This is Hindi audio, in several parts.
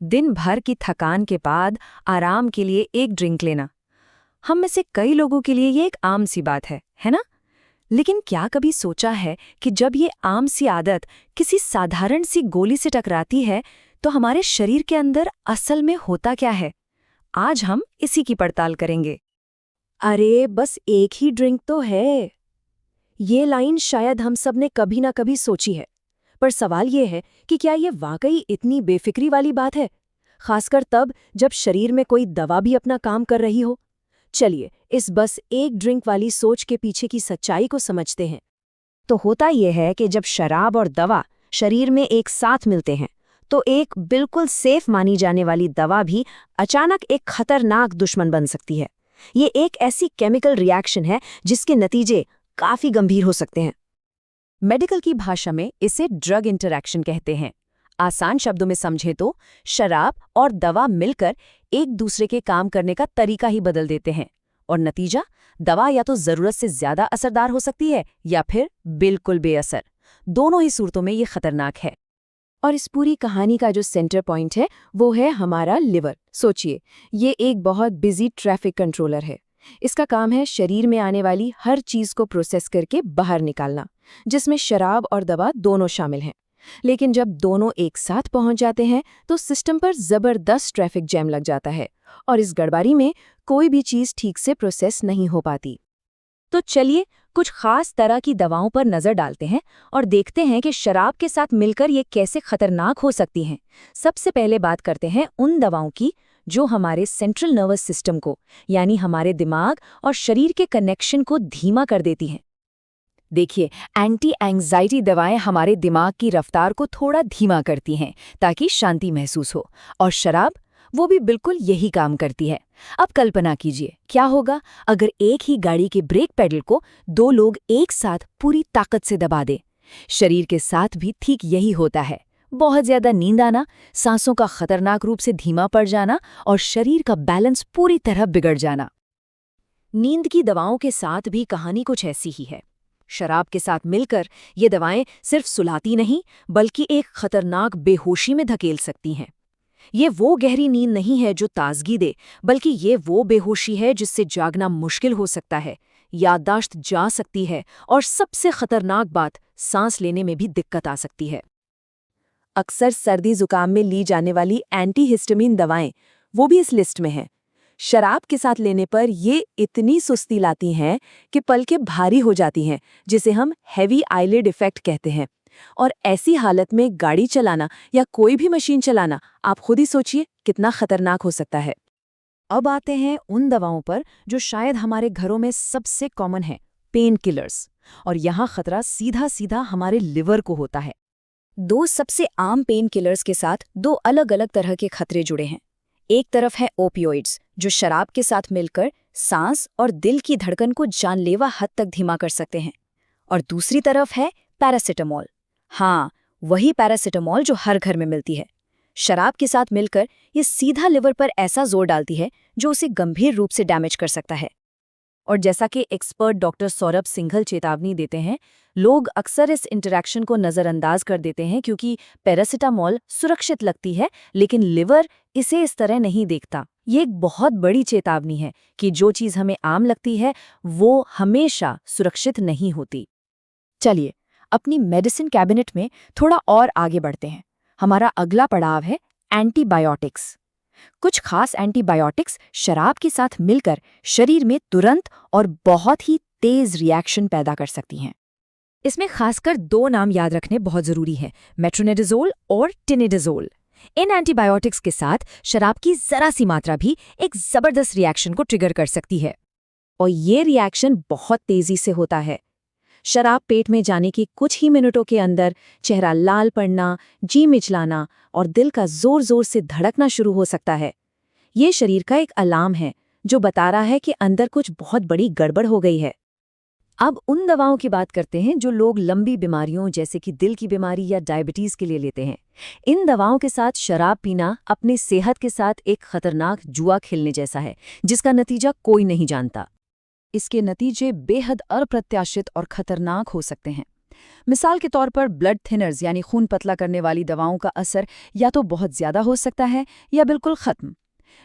दिन भर की थकान के बाद आराम के लिए एक ड्रिंक लेना। हम में से कई लोगों के लिए ये एक आम सी बात है ना? लेकिन क्या कभी सोचा है कि जब ये आम सी आदत किसी साधारण सी गोली से टकराती है तो हमारे शरीर के अंदर असल में होता क्या है? आज हम इसी की पड़ताल करेंगे। अरे बस एक ही ड्रिंक तो है। ये लाइन शायद हम सब ने कभी ना कभी सोची है, पर सवाल ये है कि क्या ये वाकई इतनी बेफिक्री वाली बात है, खासकर तब जब शरीर में कोई दवा भी अपना काम कर रही हो। चलिए इस बस एक ड्रिंक वाली सोच के पीछे की सच्चाई को समझते हैं। तो होता यह है कि जब शराब और दवा शरीर में एक साथ मिलते हैं तो एक बिल्कुल सेफ मानी जाने वाली दवा भी अचानक एक खतरनाक दुश्मन बन सकती है। ये एक ऐसी केमिकल रिएक्शन है जिसके नतीजे काफी गंभीर हो सकते हैं। मेडिकल की भाषा में इसे ड्रग इंटरैक्शन कहते हैं। आसान शब्दों में समझे तो शराब और दवा मिलकर एक दूसरे के काम करने का तरीका ही बदल देते हैं और नतीजा, दवा या तो जरूरत से ज्यादा असरदार हो सकती है या फिर बिल्कुल बेअसर। दोनों ही सूरतों में ये खतरनाक है। और इस पूरी कहानी का जो सेंटर पॉइंट है वो है हमारा लिवर। सोचिए, ये एक बहुत बिजी ट्रैफिक कंट्रोलर है। इसका काम है शरीर में आने वाली हर चीज को प्रोसेस करके बाहर निकालना, जिसमें शराब और दवा दोनों शामिल हैं। लेकिन जब दोनों एक साथ पहुंच जाते हैं तो सिस्टम पर जबरदस्त ट्रैफिक जैम लग जाता है और इस गड़बड़ी में कोई भी चीज ठीक से प्रोसेस नहीं हो पाती। तो चलिए कुछ खास तरह की दवाओं पर नजर डालते हैं और देखते हैं कि शराब के साथ मिलकर ये कैसे खतरनाक हो सकती हैं। सबसे पहले बात करते हैं उन दवाओं की जो हमारे सेंट्रल नर्वस सिस्टम को, यानी हमारे दिमाग और शरीर के कनेक्शन को धीमा कर देती हैं। देखिए, एंटी एंग्जाइटी दवाएं हमारे दिमाग की रफ्तार को थोड़ा धीमा करती हैं ताकि शांति महसूस हो, और शराब वो भी बिल्कुल यही काम करती है। अब कल्पना कीजिए क्या होगा अगर एक ही गाड़ी के ब्रेक पेडल को दो लोग एक साथ पूरी ताकत से दबा दें। शरीर के साथ भी ठीक यही होता है। बहुत ज्यादा नींद आना, सांसों का खतरनाक रूप से धीमा पड़ जाना और शरीर का बैलेंस पूरी तरह बिगड़ जाना। नींद की दवाओं के साथ भी कहानी कुछ ऐसी ही है। शराब के साथ मिलकर ये दवाएं सिर्फ सुलाती नहीं बल्कि एक खतरनाक बेहोशी में धकेल सकती हैं। ये वो गहरी नींद नहीं है जो ताजगी दे, बल्कि ये वो बेहोशी है जिससे जागना मुश्किल हो सकता है, याददाश्त जा सकती है और सबसे खतरनाक बात, सांस लेने में भी दिक्कत आ सकती है। अक्सर सर्दी जुकाम में ली जाने वाली एंटीहिस्टामिन दवाएं वो भी इस लिस्ट में हैं। शराब के साथ लेने पर ये इतनी सुस्ती लाती हैं कि पलकें भारी हो जाती हैं, जिसे हम हैवी आईलिड इफेक्ट कहते हैं। और ऐसी हालत में गाड़ी चलाना या कोई भी मशीन चलाना, आप खुद ही सोचिए कितना खतरनाक हो सकता है। अब आते हैं उन दवाओं पर जो शायद हमारे घरों में सबसे कॉमन है, पेन किलर्स। और यहाँ खतरा सीधा सीधा हमारे लिवर को होता है। दो सबसे आम पेन किलर्स के साथ दो अलग अलग तरह के खतरे जुड़े हैं। एक तरफ है ओपियोइड्स, जो शराब के साथ मिलकर सांस और दिल की धड़कन को जानलेवा हद तक धीमा कर सकते हैं। और दूसरी तरफ है पैरासिटामोल। हाँ, वही पैरासिटामोल जो हर घर में मिलती है। शराब के साथ मिलकर ये सीधा लिवर पर ऐसा जोर डालती है जो उसे गंभीर रूप से डैमेज कर सकता है। और जैसा कि एक्सपर्ट डॉक्टर सौरभ सिंघल चेतावनी देते हैं, लोग अक्सर इस इंटरैक्शन को नज़रअंदाज कर देते हैं क्योंकि पैरासिटामोल सुरक्षित लगती है, लेकिन लिवर इसे इस तरह नहीं देखता। ये एक बहुत बड़ी चेतावनी है कि जो चीज़ हमें आम लगती है वो हमेशा सुरक्षित नहीं होती। चलिए अपनी मेडिसिन कैबिनेट में थोड़ा और आगे बढ़ते हैं। हमारा अगला पड़ाव है एंटीबायोटिक्स। कुछ खास एंटीबायोटिक्स शराब के साथ मिलकर शरीर में तुरंत और बहुत ही तेज रिएक्शन पैदा कर सकती हैं। इसमें खासकर दो नाम याद रखने बहुत जरूरी है, मेट्रोनिडाज़ोल और टिनिडाज़ोल। इन एंटीबायोटिक्स के साथ शराब की जरा सी मात्रा भी एक जबरदस्त रिएक्शन को ट्रिगर कर सकती है, और ये रिएक्शन बहुत तेजी से होता है। शराब पेट में जाने के कुछ ही मिनटों के अंदर चेहरा लाल पड़ना, जी मिचलाना और दिल का जोर जोर से धड़कना शुरू हो सकता है। ये शरीर का एक अलार्म है जो बता रहा है कि अंदर कुछ बहुत बड़ी गड़बड़ हो गई है। अब उन दवाओं की बात करते हैं जो लोग लंबी बीमारियों जैसे कि दिल की बीमारी या डायबिटीज के लिए लेते हैं। इन दवाओं के साथ शराब पीना अपने सेहत के साथ एक खतरनाक जुआ खेलने जैसा है, जिसका नतीजा कोई नहीं जानता। इसके नतीजे बेहद अप्रत्याशित और खतरनाक हो सकते हैं। मिसाल के तौर पर ब्लड थिनर्स यानी खून पतला करने वाली दवाओं का असर या तो बहुत ज़्यादा हो सकता है या बिल्कुल ख़त्म।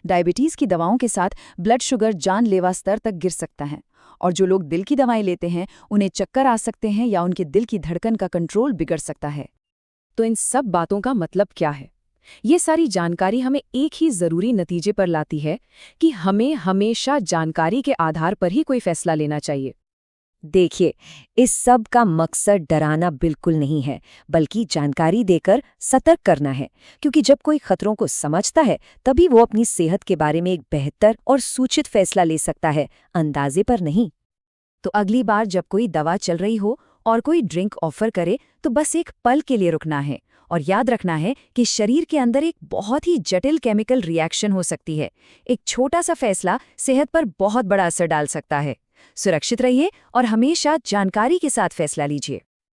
डायबिटीज़ की दवाओं के साथ ब्लड शुगर जानलेवा स्तर तक गिर सकता है, और जो लोग दिल की दवाएं लेते हैं उन्हें चक्कर आ सकते हैं या उनके दिल की धड़कन का कंट्रोल बिगड़ सकता है। तो इन सब बातों का मतलब क्या है? ये सारी जानकारी हमें एक ही ज़रूरी नतीजे पर लाती है कि हमें हमेशा जानकारी के आधार पर ही कोई फैसला लेना चाहिए। देखिए, इस सब का मकसद डराना बिल्कुल नहीं है, बल्कि जानकारी देकर सतर्क करना है, क्योंकि जब कोई खतरों को समझता है तभी वो अपनी सेहत के बारे में एक बेहतर और सूचित फैसला ले सकता है, अंदाजे पर नहीं। तो अगली बार जब कोई दवा चल रही हो और कोई ड्रिंक ऑफर करे तो बस एक पल के लिए रुकना है और याद रखना है कि शरीर के अंदर एक बहुत ही जटिल केमिकल रिएक्शन हो सकती है। एक छोटा सा फैसला सेहत पर बहुत बड़ा असर डाल सकता है। सुरक्षित रहिए और हमेशा जानकारी के साथ फैसला लीजिए।